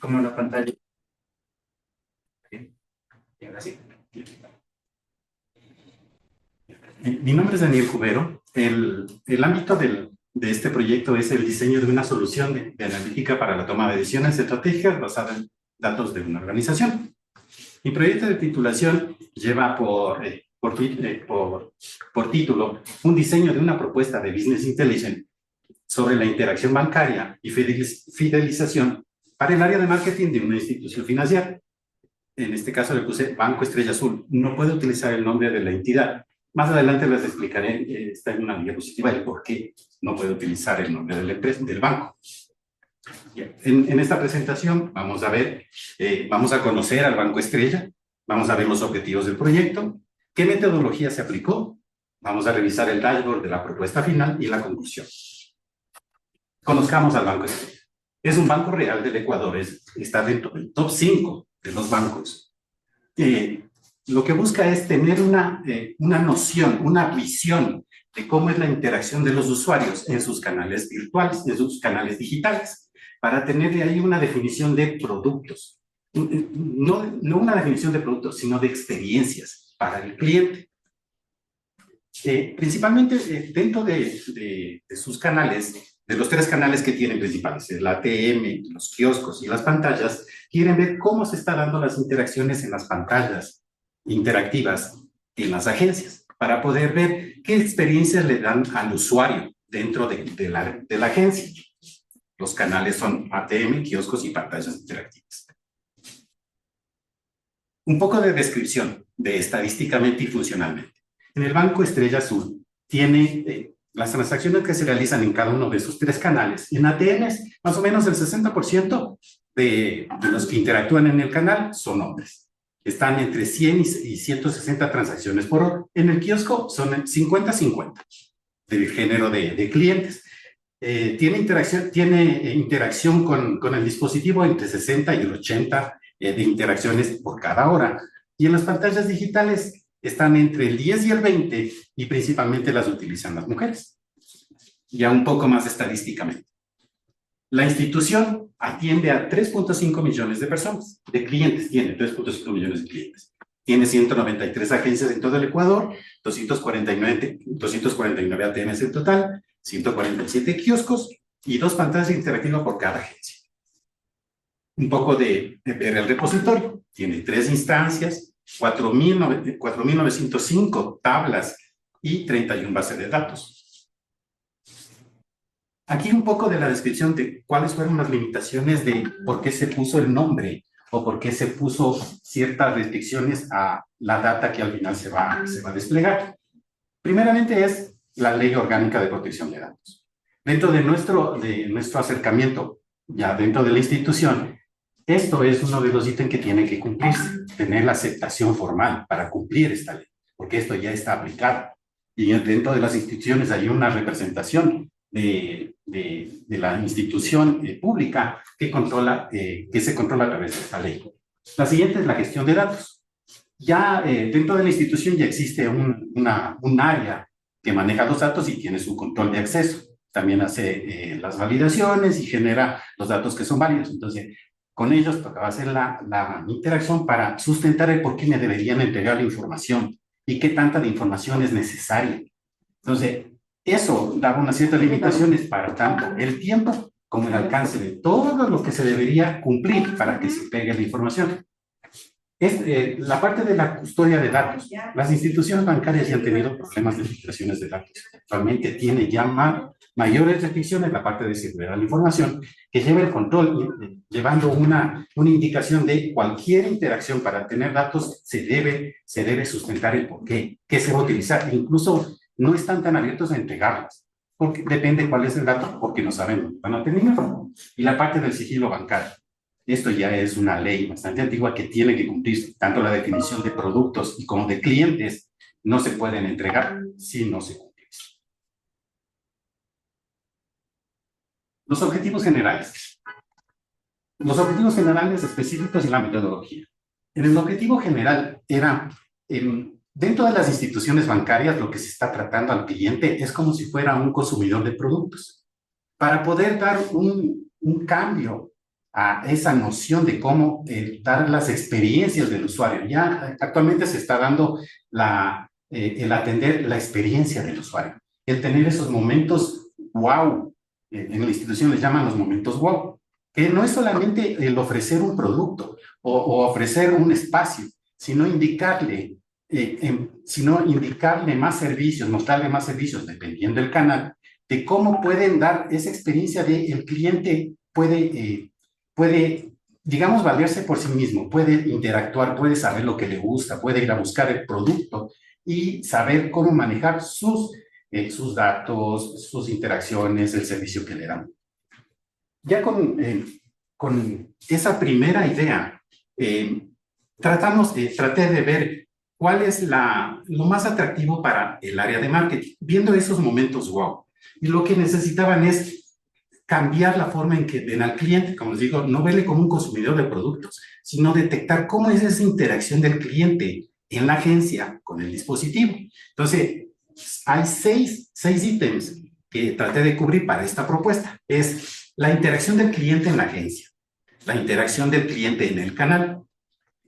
como la pantalla. Bien, y ahora sí. Mi nombre es Daniel Cubero. El ámbito de este proyecto es el diseño de una solución de analítica para la toma de decisiones estratégicas basada en datos de una organización. Mi proyecto de titulación lleva por título un diseño de una propuesta de Business Intelligence sobre la interacción bancaria y fidelización para el área de marketing de una institución financiera. En este caso le puse Banco Estrella Azul. No puedo utilizar el nombre de la entidad. Más adelante les explicaré, está en una diapositiva, el por qué no puedo utilizar el nombre de la empresa, del banco. En esta presentación vamos a ver, vamos a conocer al Banco Estrella, vamos a ver los objetivos del proyecto, qué metodología se aplicó, vamos a revisar el dashboard de la propuesta final y la conclusión. Conozcamos al Banco Estrella. Es un banco real del Ecuador, está dentro del top 5 de los bancos. Lo que busca es tener una noción, una visión de cómo es la interacción de los usuarios en sus canales virtuales, en sus canales digitales, para tener de ahí una definición de productos. No una definición de productos, sino de experiencias para el cliente. Principalmente dentro de sus canales, de los 3 canales que tienen principales, el ATM, los kioscos y las pantallas, quieren ver cómo se están dando las interacciones en las pantallas interactivas en las agencias, para poder ver qué experiencias le dan al usuario dentro de la agencia. Los canales son ATM, kioscos y pantallas interactivas. Un poco de descripción de estadísticamente y funcionalmente. En el Banco Estrella Azul tiene las transacciones que se realizan en cada uno de esos 3 canales. En ATMs, más o menos el 60% de los que interactúan en el canal son hombres. Están entre 100 y 160 transacciones por hora. En el kiosco son 50-50 del género de clientes. Tiene interacción con el dispositivo entre 60 y 80 de interacciones por cada hora. Y en las pantallas digitales están entre el 10 y el 20 y principalmente las utilizan las mujeres. Ya un poco más estadísticamente. La institución atiende a 3.5 millones de personas, de clientes, tiene 3.5 millones de clientes. Tiene 193 agencias en todo el Ecuador, 249 ATMs en total, 147 kioscos y 2 pantallas interactivas por cada agencia. Un poco de ver el repositorio. Tiene 3 instancias, 4.905 tablas y 31 bases de datos. Aquí un poco de la descripción de cuáles fueron las limitaciones de por qué se puso el nombre o por qué se puso ciertas restricciones a la data que al final se va a desplegar. Primeramente es la Ley Orgánica de Protección de Datos. Dentro de nuestro acercamiento, ya dentro de la institución, esto es uno de los ítems que tiene que cumplirse, tener la aceptación formal para cumplir esta ley, porque esto ya está aplicado. Y dentro de las instituciones hay una representación de la institución pública que se controla a través de esta ley. La siguiente es la gestión de datos. Ya dentro de la institución ya existe un área que maneja los datos y tiene su control de acceso. También hace las validaciones y genera los datos que son válidos. Entonces, con ellos tocaba hacer la interacción para sustentar el por qué me deberían entregar la información y qué tanta de información es necesaria. Entonces, eso daba unas ciertas limitaciones para tanto el tiempo como el alcance de todo lo que se debería cumplir para que se pegue la información. La parte de la custodia de datos. Las instituciones bancarias ya han tenido problemas de filtraciones de datos. Actualmente tiene ya mayores restricciones la parte de seguridad de la información que lleva el control, llevando una indicación de cualquier interacción para tener datos se debe sustentar el por qué se va a utilizar. Incluso no están tan abiertos a entregarlas, porque depende cuál es el dato, porque no sabemos, van a tener. Y la parte del sigilo bancario. Esto ya es una ley bastante antigua que tiene que cumplirse. Tanto la definición de productos y como de clientes no se pueden entregar si no se cumple. Los objetivos generales. Los objetivos generales específicos y la metodología. En el objetivo general era, dentro de las instituciones bancarias, lo que se está tratando al cliente es como si fuera un consumidor de productos. Para poder dar un cambio a esa noción de cómo dar las experiencias del usuario. Ya actualmente se está dando el atender la experiencia del usuario, el tener esos momentos wow, en la institución les llaman los momentos wow, que no es solamente el ofrecer un producto o ofrecer un espacio, sino indicarle más servicios, mostrarle más servicios, dependiendo del canal, de cómo pueden dar esa experiencia de el cliente puede, digamos, valerse por sí mismo, puede interactuar, puede saber lo que le gusta, puede ir a buscar el producto y saber cómo manejar sus datos, sus interacciones, el servicio que le dan. Ya con esa primera idea, traté de ver cuál es lo más atractivo para el área de marketing, viendo esos momentos wow. Y lo que necesitaban es cambiar la forma en que ven al cliente, como les digo, no verle como un consumidor de productos, sino detectar cómo es esa interacción del cliente en la agencia con el dispositivo. Entonces, hay seis ítems que traté de cubrir para esta propuesta. Es la interacción del cliente en la agencia, la interacción del cliente en el canal.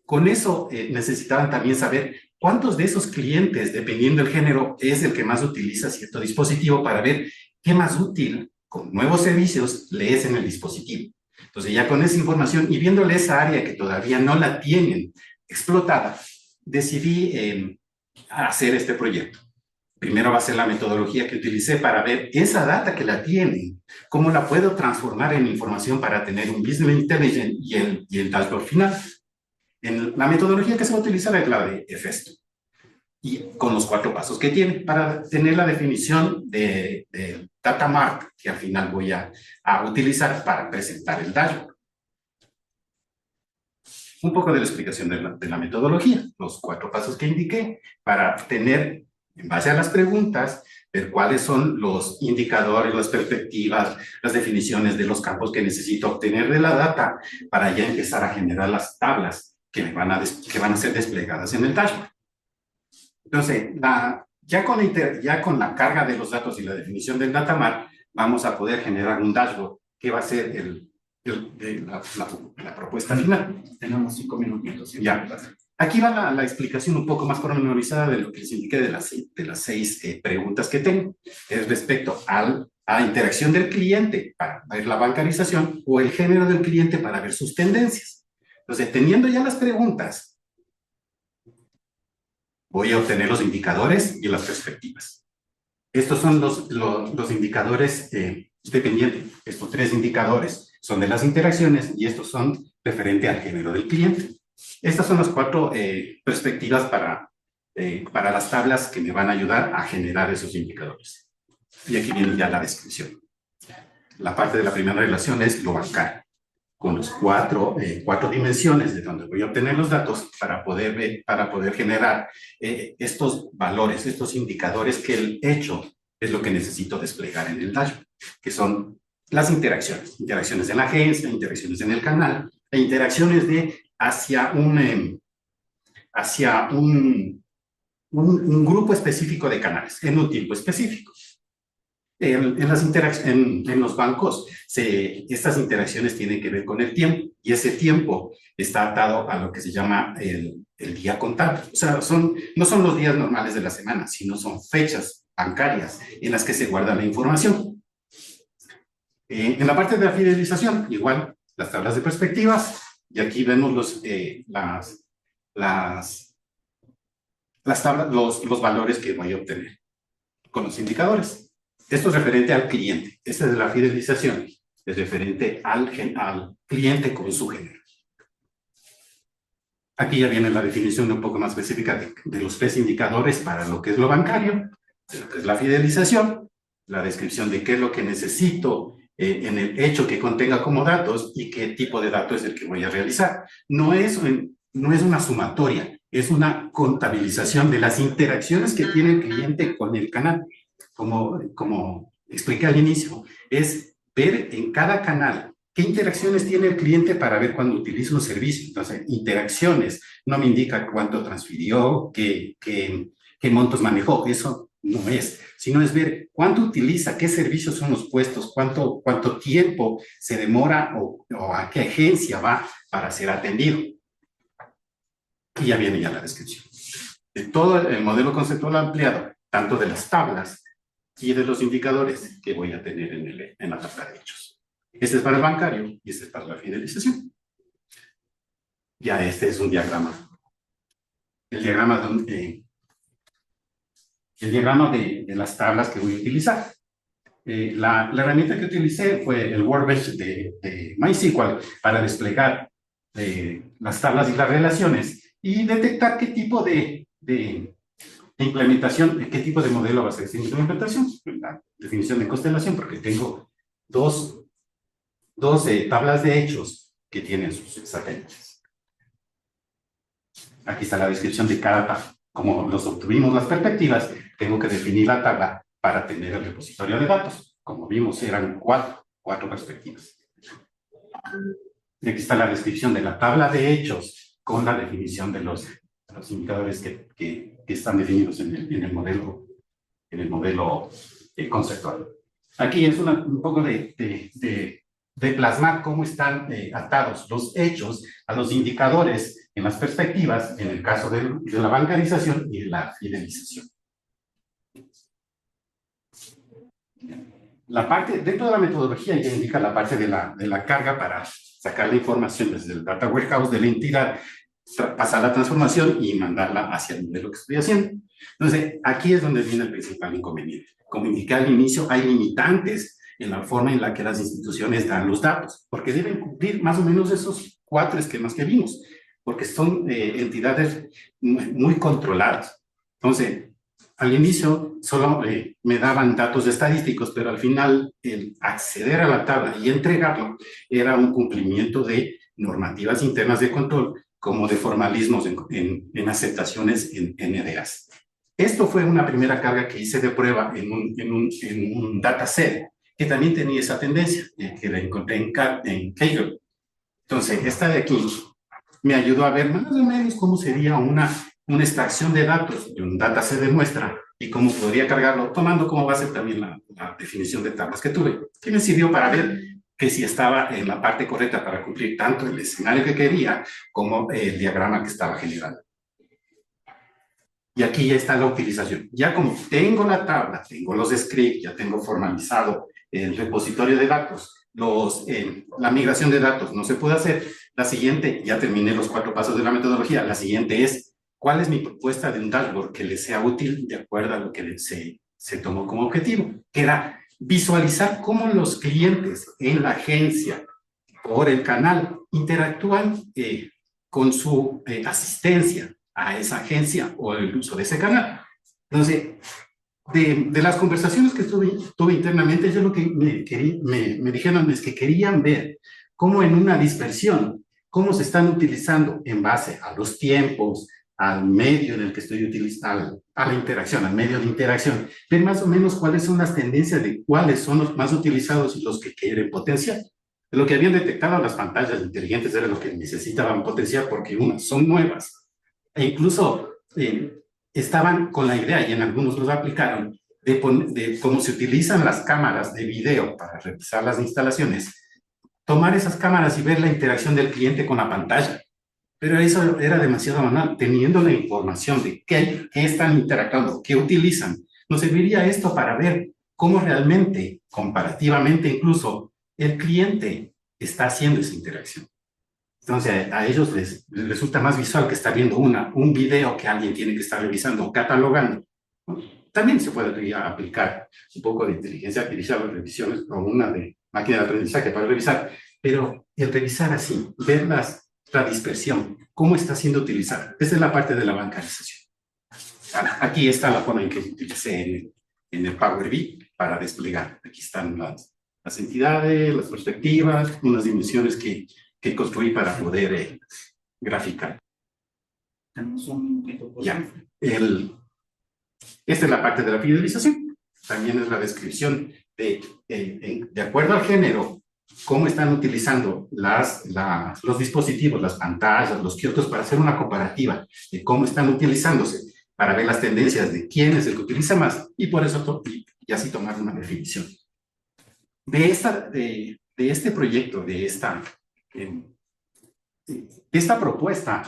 Con eso necesitaban también saber cuántos de esos clientes, dependiendo del género, es el que más utiliza cierto dispositivo para ver qué más útil con nuevos servicios le es en el dispositivo. Entonces ya con esa información y viéndole esa área que todavía no la tienen explotada, decidí hacer este proyecto. Primero va a ser la metodología que utilicé para ver esa data que la tienen, cómo la puedo transformar en información para tener un Business Intelligence y el dashboard final. La metodología que se va a utilizar es la de Efesto, y con los 4 pasos que tiene para tener la definición de Data Mart, que al final voy a utilizar para presentar el dashboard. Un poco de la explicación de la metodología, los 4 pasos que indiqué, para tener, en base a las preguntas, ver cuáles son los indicadores, las perspectivas, las definiciones de los campos que necesito obtener de la data para ya empezar a generar las tablas que van a ser desplegadas en el dashboard. Entonces, ya con la carga de los datos y la definición del datamart, vamos a poder generar un dashboard que va a ser la propuesta final. Tenemos 5 minutitos. ¿Sí? Ya. Aquí va la explicación un poco más pormenorizada de lo que les indiqué de las 6 preguntas que tengo. Es respecto a la interacción del cliente para ver la bancarización o el género del cliente para ver sus tendencias. Entonces, teniendo ya las preguntas, voy a obtener los indicadores y las perspectivas. Estos son los indicadores dependientes. Estos 3 indicadores son de las interacciones y estos son referente al género del cliente. Estas son las 4 perspectivas para las tablas que me van a ayudar a generar esos indicadores. Y aquí viene ya la descripción. La parte de la primera relación es lo bancario, con los 4 dimensiones de donde voy a obtener los datos para poder generar estos valores, estos indicadores que el hecho es lo que necesito desplegar en el dashboard, que son las interacciones en la agencia, interacciones en el canal, e interacciones hacia un grupo específico de canales, en un tiempo específico. En los bancos, estas interacciones tienen que ver con el tiempo, y ese tiempo está atado a lo que se llama el día contable. O sea, no son los días normales de la semana, sino son fechas bancarias en las que se guarda la información. En la parte de la fidelización, igual, las tablas de perspectivas, y aquí vemos los valores que voy a obtener con los indicadores. Esto es referente al cliente. Esta es la fidelización. Es referente al cliente con su género. Aquí ya viene la definición un poco más específica de los 3 indicadores para lo que es lo bancario, de lo que es la fidelización, la descripción de qué es lo que necesito en el hecho que contenga como datos y qué tipo de datos es el que voy a realizar. No es una sumatoria, es una contabilización de las interacciones que tiene el cliente con el canal. Como expliqué al inicio, es ver en cada canal qué interacciones tiene el cliente para ver cuando utiliza un servicio. Entonces, interacciones no me indica cuánto transfirió, qué montos manejó. Eso no es, sino es ver cuánto utiliza, qué servicios son los puestos, cuánto tiempo se demora o a qué agencia va para ser atendido. Y ya viene ya la descripción. De todo el modelo conceptual ampliado, tanto de las tablas y de los indicadores que voy a tener en la tabla de hechos. Este es para el bancario y este es para la fidelización. Ya este es un diagrama. El diagrama de las tablas que voy a utilizar. La herramienta que utilicé fue el Workbench de MySQL para desplegar las tablas y las relaciones y detectar qué tipo de implementación, qué tipo de modelo va a ser esta implementación. La definición de constelación, porque tengo dos tablas de hechos que tienen sus satélites. Aquí está la descripción de cada tabla. Como los obtuvimos las perspectivas, tengo que definir la tabla para tener el repositorio de datos. Como vimos, eran cuatro perspectivas. Y aquí está la descripción de la tabla de hechos con la definición de los indicadores que están definidos en el modelo conceptual. Aquí es un poco de plasmar cómo están atados los hechos a los indicadores en las perspectivas, en el caso de la bancarización y de la fidelización. Dentro de la metodología ya indica la parte de la carga para sacar la información desde el data warehouse de la entidad, pasar la transformación y mandarla hacia el modelo que estoy haciendo. Entonces, aquí es donde viene el principal inconveniente. Como indiqué al inicio, hay limitantes en la forma en la que las instituciones dan los datos, porque deben cumplir más o menos esos 4 esquemas que vimos, porque son entidades muy controladas. Entonces, al inicio solo me daban datos estadísticos, pero al final el acceder a la tabla y entregarlo era un cumplimiento de normativas internas de control, como de formalismos en aceptaciones en NDAs. Esto fue una primera carga que hice de prueba en un dataset que también tenía esa tendencia, que la encontré en Kaggle. Entonces, esta de aquí me ayudó a ver más o menos cómo sería una extracción de datos de un dataset de muestra y cómo podría cargarlo, tomando como base también la definición de tablas que tuve, que me sirvió para ver que si estaba en la parte correcta para cumplir tanto el escenario que quería como el diagrama que estaba generando. Y aquí ya está la utilización. Ya como tengo la tabla, tengo los scripts, ya tengo formalizado el repositorio de datos, la migración de datos no se puede hacer. La siguiente, ya terminé los 4 pasos de la metodología. La siguiente es, ¿cuál es mi propuesta de un dashboard que le sea útil de acuerdo a lo que se tomó como objetivo? Que era visualizar cómo los clientes en la agencia por el canal interactúan con su asistencia a esa agencia o el uso de ese canal. Entonces, de las conversaciones que tuve internamente, yo lo que me dijeron es que querían ver cómo en una dispersión, cómo se están utilizando en base a los tiempos, al medio en el que estoy utilizando, a la interacción, al medio de interacción, ver más o menos cuáles son las tendencias de cuáles son los más utilizados y los que quieren potenciar. Lo que habían detectado las pantallas inteligentes era lo que necesitaban potenciar porque unas son nuevas e incluso estaban con la idea, y en algunos los aplicaron, de cómo se utilizan las cámaras de video para revisar las instalaciones, tomar esas cámaras y ver la interacción del cliente con la pantalla. Pero eso era demasiado manual, teniendo la información de qué están interactuando, qué utilizan. Nos serviría esto para ver cómo realmente, comparativamente incluso, el cliente está haciendo esa interacción. Entonces, a ellos les resulta más visual que estar viendo un video que alguien tiene que estar revisando o catalogando. También se puede aplicar un poco de inteligencia artificial en revisiones o una de máquina de aprendizaje para revisar, pero el revisar así, ver la dispersión, cómo está siendo utilizada. Esa es la parte de la bancarización. Aquí está la forma en que utilicé en el Power BI para desplegar. Aquí están las entidades, las perspectivas, unas dimensiones que construí para poder graficar. Ya. Esta es la parte de la fidelización. También es la descripción de acuerdo al género, cómo están utilizando los dispositivos, las pantallas, los kioscos para hacer una comparativa de cómo están utilizándose. para ver las tendencias de quién es el que utiliza más y por eso y así tomar una definición. De este proyecto, de esta propuesta,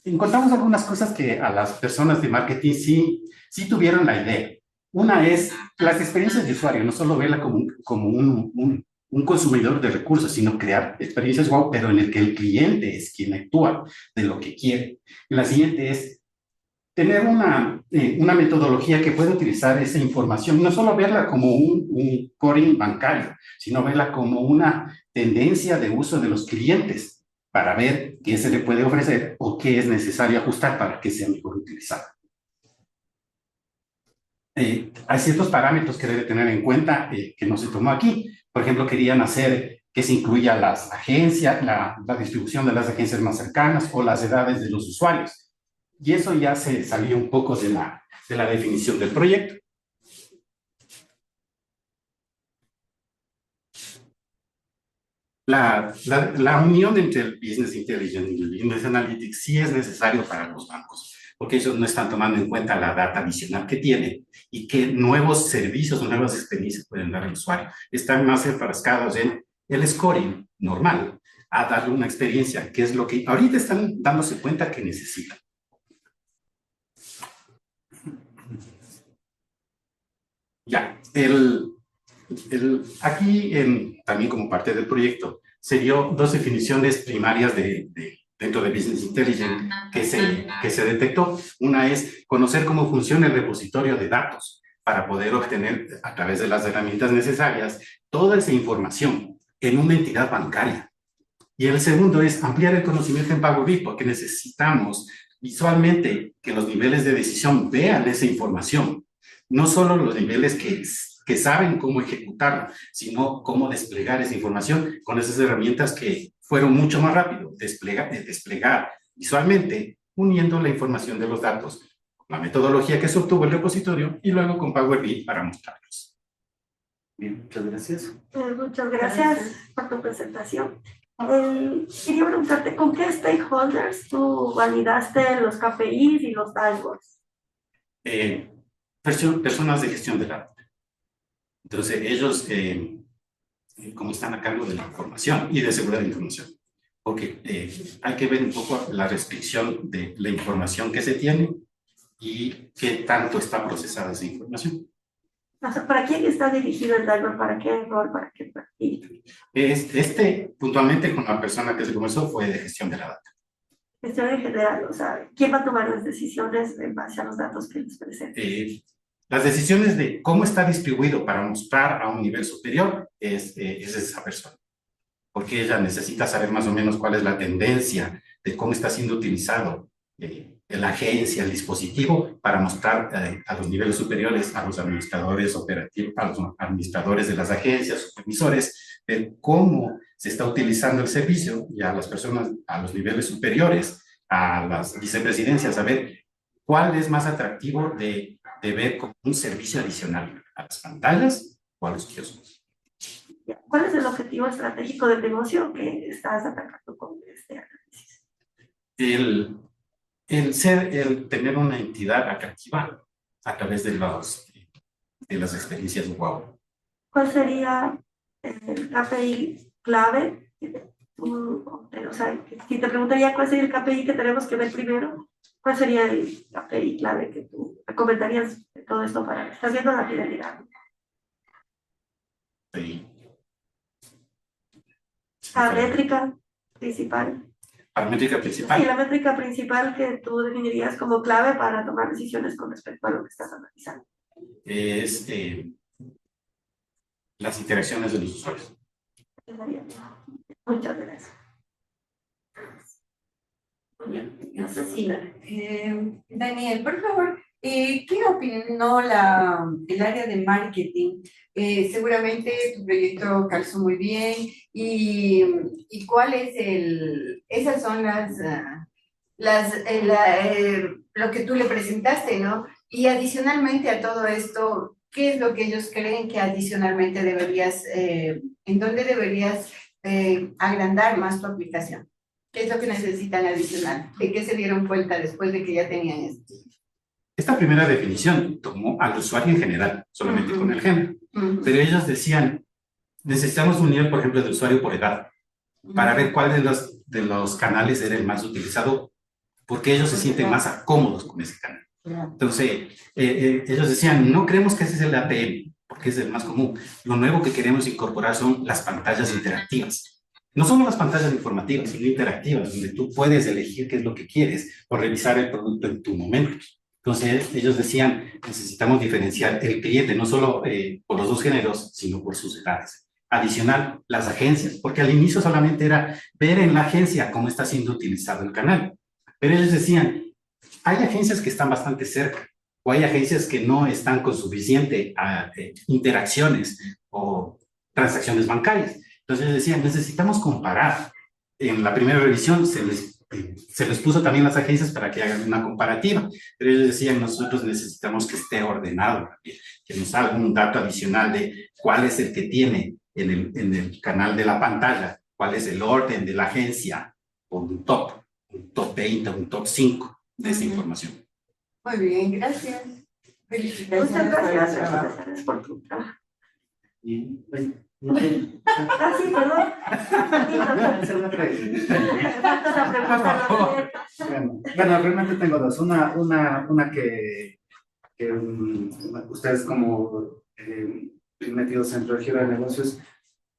encontramos algunas cosas que a las personas de marketing sí tuvieron la idea. Una es las experiencias de usuario, no solo verla como un consumidor de recursos, sino crear experiencias wow, pero en el que el cliente es quien actúa de lo que quiere. Y la siguiente es tener una metodología que pueda utilizar esa información, no solo verla como un scoring bancario, sino verla como una tendencia de uso de los clientes para ver qué se le puede ofrecer o qué es necesario ajustar para que sea mejor utilizado. Hay ciertos parámetros que debe tener en cuenta que no se tomó aquí. Por ejemplo, querían hacer que se incluya las agencias, la distribución de las agencias más cercanas o las edades de los usuarios. Y eso ya se salió un poco de la definición del proyecto. La unión entre el Business Intelligence y el Business Analytics sí es necesario para los bancos, porque ellos no están tomando en cuenta la data adicional que tienen y qué nuevos servicios o nuevas experiencias pueden dar al usuario. Están más enfrascados en el scoring normal, a darle una experiencia, que es lo que ahorita están dándose cuenta que necesitan. Ya, aquí también como parte del proyecto se dio dos definiciones primarias dentro de Business Intelligence que se detectó. Una es conocer cómo funciona el repositorio de datos para poder obtener a través de las herramientas necesarias toda esa información en una entidad bancaria. Y el segundo es ampliar el conocimiento en Power BI porque necesitamos visualmente que los niveles de decisión vean esa información, no solo los niveles que saben cómo ejecutarlo, sino cómo desplegar esa información con esas herramientas que fueron mucho más rápido, desplegar visualmente, uniendo la información de los datos, la metodología que se obtuvo el repositorio y luego con Power BI para mostrarlos. Bien, muchas gracias. Muchas gracias por tu presentación. Quería preguntarte, ¿con qué stakeholders tú validaste los KPIs y los dashboards? Personas de gestión de datos. Entonces, ellos, como están a cargo de la información y de seguridad de información, porque hay que ver un poco la restricción de la información que se tiene y qué tanto está procesada esa información. O sea, ¿para quién está dirigido el dashboard? ¿Para qué rol? ¿Para qué perfil? Puntualmente con la persona que se comenzó fue de gestión de la data. Gestión en general, o sea, ¿quién va a tomar las decisiones en base a los datos que les presenten? Las decisiones de cómo está distribuido para mostrar a un nivel superior es esa persona, porque ella necesita saber más o menos cuál es la tendencia de cómo está siendo utilizado la agencia, el dispositivo, para mostrar a los niveles superiores, a los administradores operativos, a los administradores de las agencias, supervisores, ver cómo se está utilizando el servicio y a las personas, a los niveles superiores, a las vicepresidencias, a ver cuál es más atractivo de ver como un servicio adicional a las pantallas o a los kioscos. ¿Cuál es el objetivo estratégico del negocio que estás atacando con este análisis? El tener una entidad atractiva a través de las experiencias wow. ¿Cuál sería el KPI clave? O sea, si te preguntaría cuál sería el KPI que tenemos que ver primero, ¿cuál sería el KPI clave que tú recomendarías de todo esto para estás viendo la fidelidad? Sí. La métrica principal. La métrica principal. Sí, la métrica principal que tú definirías como clave para tomar decisiones con respecto a lo que estás analizando. Es las interacciones de los usuarios. Muchas gracias. No sé si, Daniel, por favor, ¿qué opinó el área de marketing? Seguramente tu proyecto calzó muy bien y ¿cuál es esas son lo que tú le presentaste, ¿no? Y adicionalmente a todo esto, ¿qué es lo que ellos creen que adicionalmente en dónde deberías agrandar más tu aplicación? ¿Qué es lo que necesitan adicional? ¿De qué se dieron cuenta después de que ya tenían esto? Esta primera definición tomó al usuario en general, solamente con el género. Pero ellos decían, necesitamos un nivel, por ejemplo, de usuario por edad, para ver cuál de los canales era el más utilizado, porque ellos se sienten más cómodos con ese canal. Entonces, ellos decían, no creemos que ese es el APM, porque es el más común. Lo nuevo que queremos incorporar son las pantallas interactivas. No solo las pantallas informativas, sino interactivas, donde tú puedes elegir qué es lo que quieres o revisar el producto en tu momento. Entonces, ellos decían, necesitamos diferenciar el cliente, no solo por los dos géneros, sino por sus edades. Adicional, las agencias, porque al inicio solamente era ver en la agencia cómo está siendo utilizado el canal. Pero ellos decían, hay agencias que están bastante cerca, o hay agencias que no están con suficiente interacciones o transacciones bancarias. Entonces decían, necesitamos comparar. En la primera revisión se les puso también las agencias para que hagan una comparativa, pero ellos decían, nosotros necesitamos que esté ordenado, que nos haga un dato adicional de cuál es el que tiene en el canal de la pantalla, cuál es el orden de la agencia, o un top 20, un top 5 de esa información. Muy bien, gracias. Felicitaciones Muchas por el gracias, trabajo. gracias por tu trabajo. Y, bueno, no sé, Ah, sí, perdón. hacer una pregunta. Falta la pregunta. Bueno, realmente tengo dos. Una que ustedes como metidos en el giro de negocios,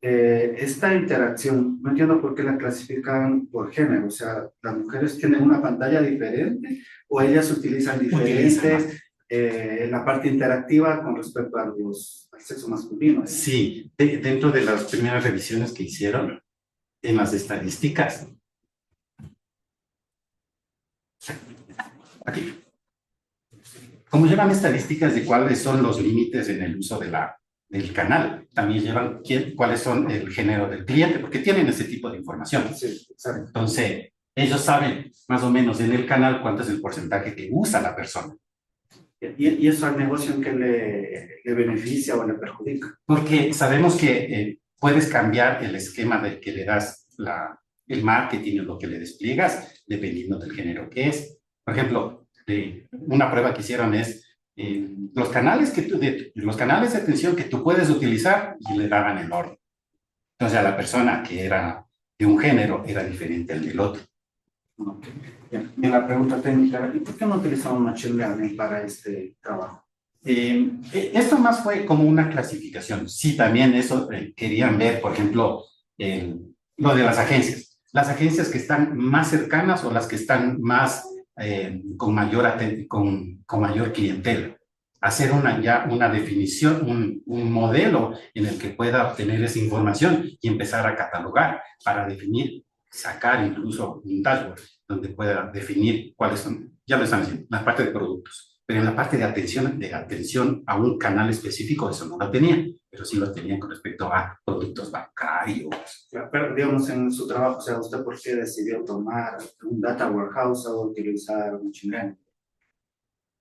esta interacción, no entiendo por qué la clasifican por género, o sea, las mujeres tienen una pantalla diferente o ellas utilizan diferentes la parte interactiva con respecto a al sexo masculino. Sí, dentro de las primeras revisiones que hicieron, en las estadísticas, aquí, como llevan estadísticas de cuáles son los límites en el uso del canal, también llevan cuáles son el género del cliente, porque tienen ese tipo de información. Sí, exacto. Entonces, ellos saben más o menos en el canal cuánto es el porcentaje que usa la persona. ¿Y eso al negocio en qué le beneficia o le perjudica? Porque sabemos que puedes cambiar el esquema del que le das el marketing o lo que le despliegas, dependiendo del género que es. Por ejemplo, una prueba que hicieron es los canales de atención que tú puedes utilizar y le daban el orden. Entonces, a la persona que era de un género era diferente al del otro. Okay. Bien. Y la pregunta técnica, ¿y por qué no utilizamos Machine Learning para este trabajo? Esto más fue como una clasificación. Sí, también eso querían ver, por ejemplo, lo de las agencias. Las agencias que están más cercanas o las que están más con mayor clientela. Hacer una definición, un modelo en el que pueda obtener esa información y empezar a catalogar para definir, sacar incluso un dashboard donde pueda definir cuáles son, ya lo están haciendo, la parte de productos. Pero en la parte de atención a un canal específico, eso no lo tenían, pero sí lo tenían con respecto a productos bancarios. Pero digamos en su trabajo, o sea, ¿usted por qué decidió tomar un data warehouse o utilizar Machine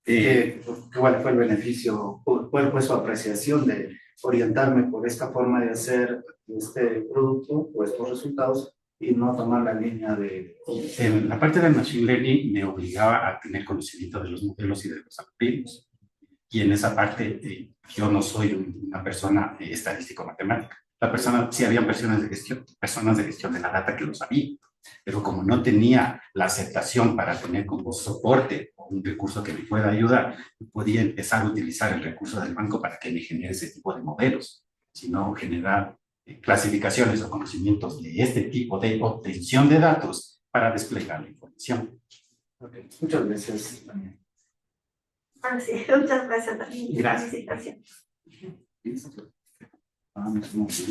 Learning? ¿Cuál fue el beneficio? ¿Cuál fue su apreciación de orientarme por esta forma de hacer este producto o estos resultados y no tomar la línea de... En la parte del Machine Learning me obligaba a tener conocimiento de los modelos y de los algoritmos. Y en esa parte yo no soy una persona estadístico-matemática. Sí habían personas de gestión de la data que lo sabían, pero como no tenía la aceptación para tener como soporte o un recurso que me pueda ayudar, podía empezar a utilizar el recurso del banco para que me genere ese tipo de modelos, sino generar clasificaciones o conocimientos de este tipo de obtención de datos para desplegar la información. Okay. Muchas gracias, Daniel. Ah, sí, muchas gracias también. Gracias. Felicitaciones. Muchas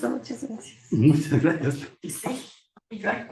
gracias. Muchas gracias. Sí, igual.